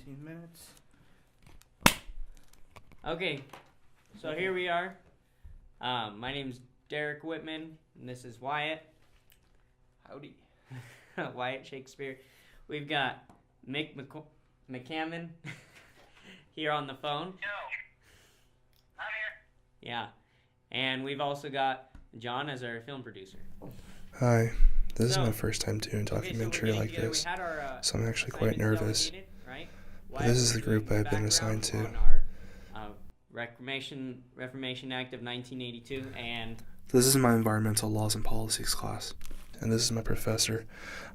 17 minutes. Okay, so here we are. My name's Derek Whitman, and this is Wyatt. Howdy. Wyatt Shakespeare. We've got Mick McCammon here on the phone. Yo, I'm here. Yeah, and we've also got John as our film producer. Hi, this is my first time doing a documentary so like this, so I'm actually quite assignments nervous. delegated, right? But this is the group I've been assigned to. On our Reclamation Reformation Act of 1982, and This is my environmental laws and policies class, and this is my professor.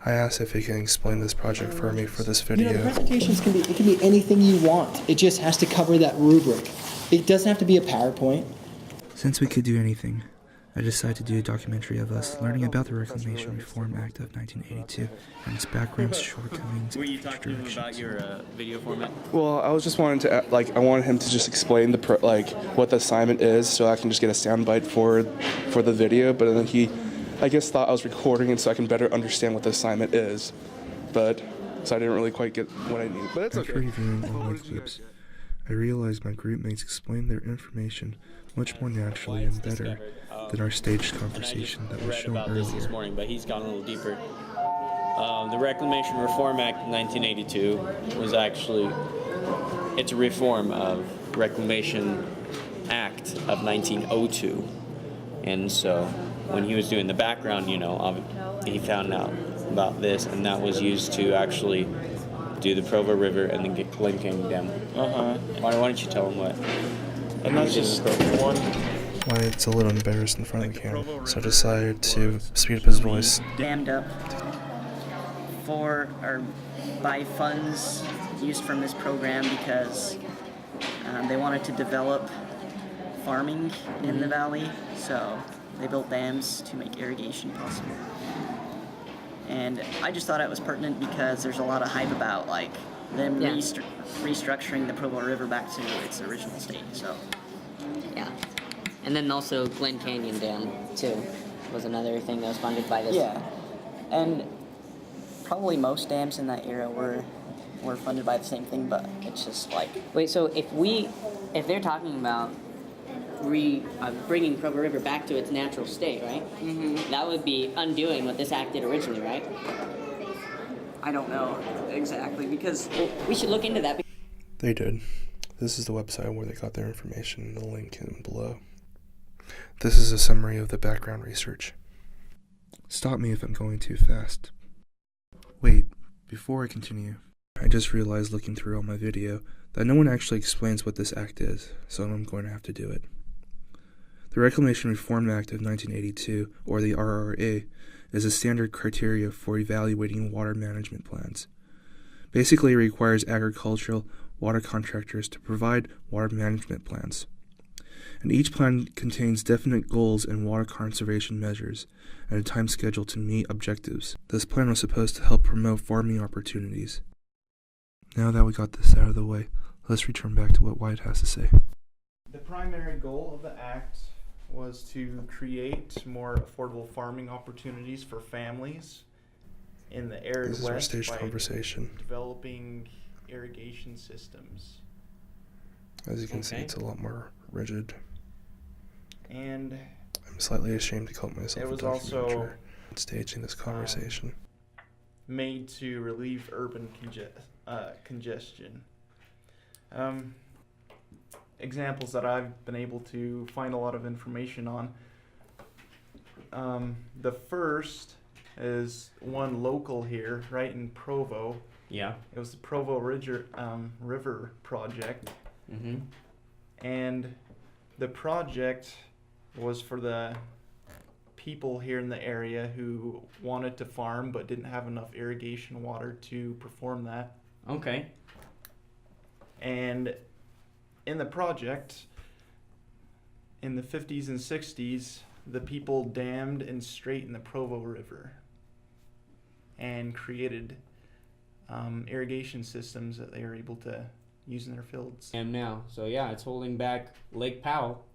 I asked if he can explain this project for me for this video. The presentations can be anything you want. It just has to cover that rubric. It doesn't have to be a PowerPoint. Since we could do anything, I decided to do a documentary of us learning about the Reclamation Reform Act of 1982 and its background, shortcomings, were you talking to him about your video format? Well, I was just wanting to I wanted him to just explain what the assignment is, so I can just get a soundbite for the video. But then he, I guess, thought I was recording it so I can better understand what the assignment is. But so I didn't really quite get what I need. But it's okay. After reviewing all my clips, I realized my group mates explained their information much more naturally and better than our staged conversation that was shown earlier. This morning, but he's gone a little deeper. The Reclamation Reform Act of 1982 was actually, it's a reform of Reclamation Act of 1902. And so when he was doing the background, he found out about this, and that was used to actually do the Provo River and the Glen Canyon Dam. Why don't you tell him what? And that's just one. Wyatt's a little embarrassed in front of the camera, so I decided to speed up his voice. Dammed up for or by funds used from this program because they wanted to develop farming in the valley, so they built dams to make irrigation possible. And I just thought it was pertinent because there's a lot of hype about them restructuring the Provo River back to its original state. So yeah, and then also Glen Canyon Dam too was another thing that was funded by this. yeah, and probably most dams in that era were funded by the same thing, but it's just Wait, so if they're talking about bringing Provo River back to its natural state, right? Mm-hmm. That would be undoing what this act did originally, right? I don't know exactly because We should look into that. They did. This is the website where they got their information, the link in below. This is a summary of the background research. Stop me if I'm going too fast. Wait, before I continue, I just realized looking through all my video that no one actually explains what this act is, so I'm going to have to do it. The Reclamation Reform Act of 1982, or the RRA, is a standard criteria for evaluating water management plans. Basically, it requires agricultural water contractors to provide water management plans. And each plan contains definite goals and water conservation measures, and a time schedule to meet objectives. This plan was supposed to help promote farming opportunities. Now that we got this out of the way, let's return back to what Wyatt has to say. The primary goal of the act was to create more affordable farming opportunities for families in the arid This is our west staged by conversation. developing irrigation systems. As you can see, it's a lot more rigid. And I'm slightly ashamed to call myself it a was documenter also staging this conversation. made to relieve urban congestion. Examples that I've been able to find a lot of information on. The first is one local here, right in Provo. Yeah. It was the Provo River Project. Mm-hmm. And the project was for the people here in the area who wanted to farm but didn't have enough irrigation water to perform that. Okay. And in the project, in the 50s and 60s, the people dammed and straightened the Provo River and created irrigation systems that they were able to use in their fields. And now, so yeah, it's holding back Lake Powell.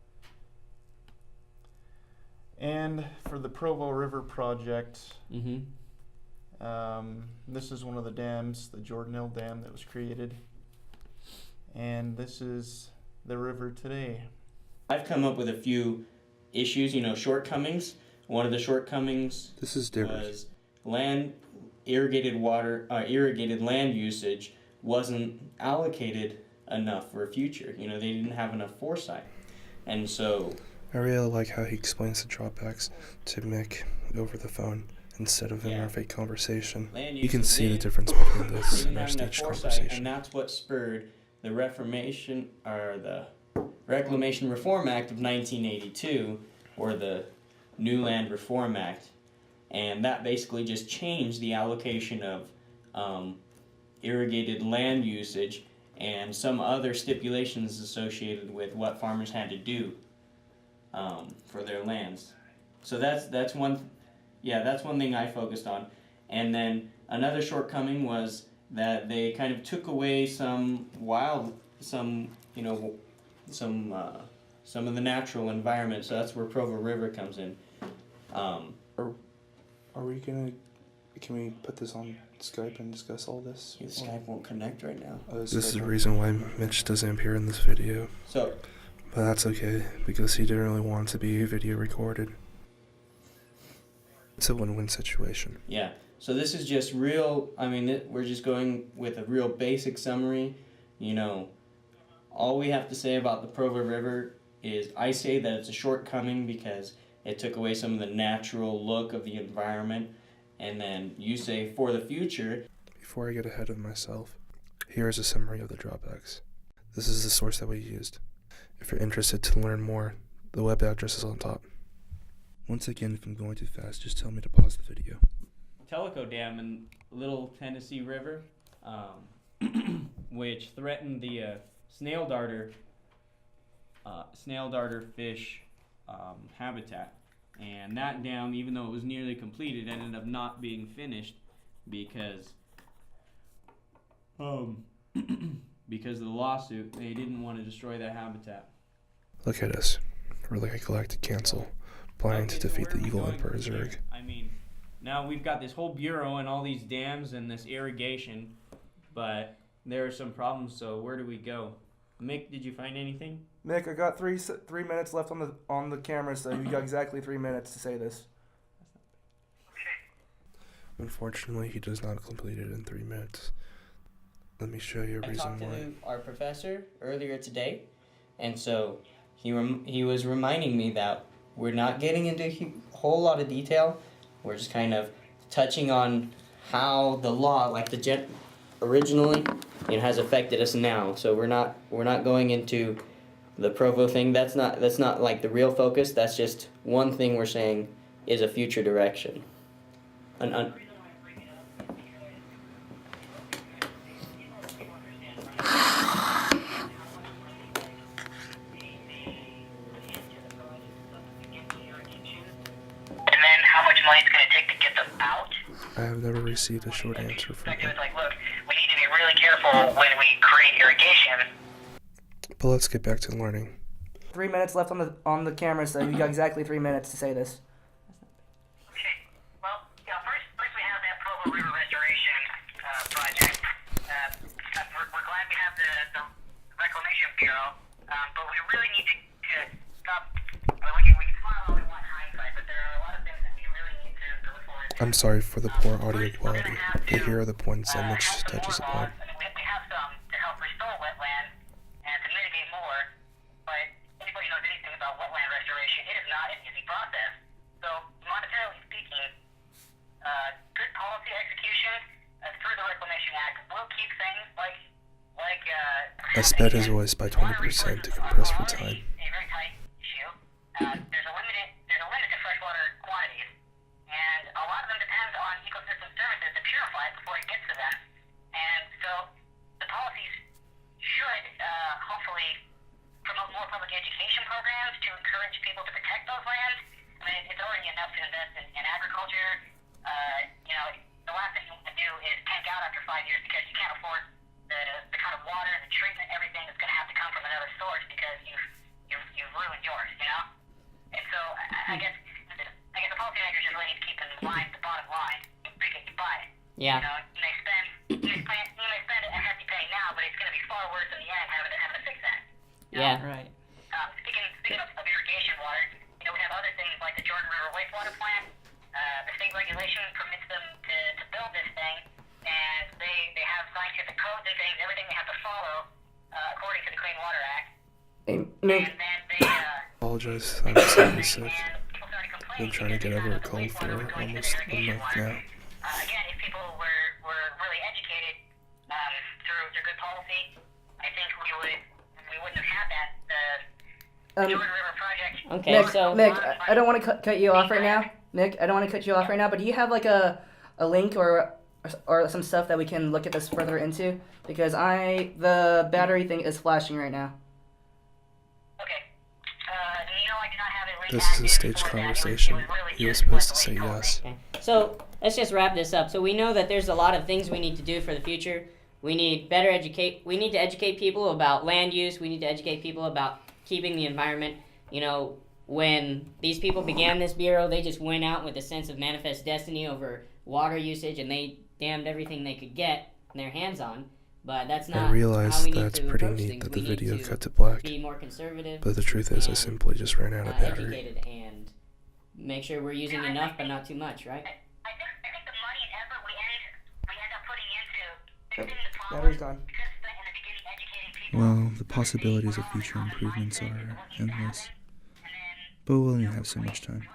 And for the Provo River project, Mm-hmm. this is one of the dams, the Jordan Hill Dam that was created. And this is the river today. I've come up with a few issues, shortcomings. One of the shortcomings This is Derek. was irrigated land usage wasn't allocated enough for future. They didn't have enough foresight. And so I really like how he explains the drawbacks to Mick over the phone instead of in our fake conversation. You can see the difference between this and our staged conversation. And that's what spurred the Reclamation Reform Act of 1982, or the New Land Reform Act. And that basically just changed the allocation of irrigated land usage and some other stipulations associated with what farmers had to do for their lands. So that's one thing I focused on. And then another shortcoming was that they kind of took away some of the natural environment. So that's where Provo River comes in. Can we put this on Skype and discuss all this? Skype won't connect right now. This is the reason why Mitch doesn't appear in this video. So, But that's okay, because he didn't really want to be video recorded. It's a win-win situation. yeah. So this is just real, we're just going with a real basic summary. All we have to say about the Provo River is I say that it's a shortcoming because it took away some of the natural look of the environment. And then you say for the future. Before I get ahead of myself, here is a summary of the drawbacks. This is the source that we used. If you're interested to learn more, the web address is on top. Once again, if I'm going too fast, just tell me to pause the video. Tellico Dam in Little Tennessee River, which threatened the snail darter fish habitat. And that dam, even though it was nearly completed, ended up not being finished because because of the lawsuit. They didn't want to destroy that habitat. Look at us. We're like a galactic council, planning to Okay, so defeat where the are we evil going Emperor from here? Zurg. Now we've got this whole bureau and all these dams and this irrigation, but there are some problems, so where do we go? Mick, did you find anything? Mick, I got 3 minutes left on the camera, so you got exactly 3 minutes to say this. Unfortunately, he does not complete it in 3 minutes. Let me show you a I reason talked to why. our professor earlier today, and so he was reminding me that we're not getting into a whole lot of detail. We're just kind of touching on how the law, like originally, has affected us now. So we're not going into the Provo thing. That's not like the real focus. That's just one thing we're saying is a future direction. And then how much money it's going to take to get them out? I have never received a short answer from It him. was like, look, we need to be really careful when we create irrigation. But let's get back to learning. 3 minutes left on the camera, so you got exactly 3 minutes to say this. Okay. Well, first we have that Provo River Restoration project. We're glad we have the Reclamation Bureau, but we really need to stop. We can smile all we want hindsight, but there are a lot of things that we really need to look forward to. I'm sorry for the poor audio quality, but here are the points that Mitch touches upon. We have some to help restore wetland and to mitigate more, but anybody knows anything about wetland restoration, it is not an easy process. So, monetarily speaking, good policy execution through the Reclamation Act will keep things like I sped his voice by 20% to compress for time. a very tight issue. There's a limit to freshwater quantities, and a lot of them depend on ecosystem services to purify it before it gets to them. And so the policies should hopefully promote more public education programs to encourage people to protect those lands. It's already enough to invest in agriculture. The last thing you want to do is tank out after 5 years because you can't afford the kind of water, the treatment, everything that's going to have to come from another source because you've ruined yours, And so I guess the policymakers just really need to keep in mind the bottom line. You buy it. Yeah. You may spend a hefty penny now, but it's going to be far far worse in the end having to fix that. Yeah. Right. Speaking of irrigation water, we have other things like the Jordan River wastewater plant. The state regulation permits them to build this thing, and they have scientific codes and things, everything they have to follow according to the Clean Water Act. Hey, Nick, And then they Apologize, I'm slightly sick. and people started complaining. Been trying to get over a cold for almost a month now. Again, if people were really educated through good policy, I think we wouldn't have had that. The Jordan River project. Okay, Nick, so Nick, I don't want to cut you off right now. Nick, I don't want to cut you off right now, but do you have like a link or some stuff that we can look at this further into? Because the battery thing is flashing right now. Okay. No, I do not have a link. This is a staged conversation. He was supposed to say yes. okay. So let's just wrap this up. So we know that there's a lot of things we need to do for the future. We need we need to educate people about land use. We need to educate people about keeping the environment. You know, when these people began this bureau, they just went out with a sense of manifest destiny over water usage, and they damned everything they could get their hands on. But that's not I how realized we need that's to pretty approach neat things. that We the need video to cut to black, be more conservative, but the truth is I and, simply just ran out of battery. educated, and make sure we're using enough but not too much, right? I think the money and effort we end up putting into fixing the problem. Battery's gone. Because in the beginning educating people. Well, the possibilities of future improvements are endless, but we only have so much time.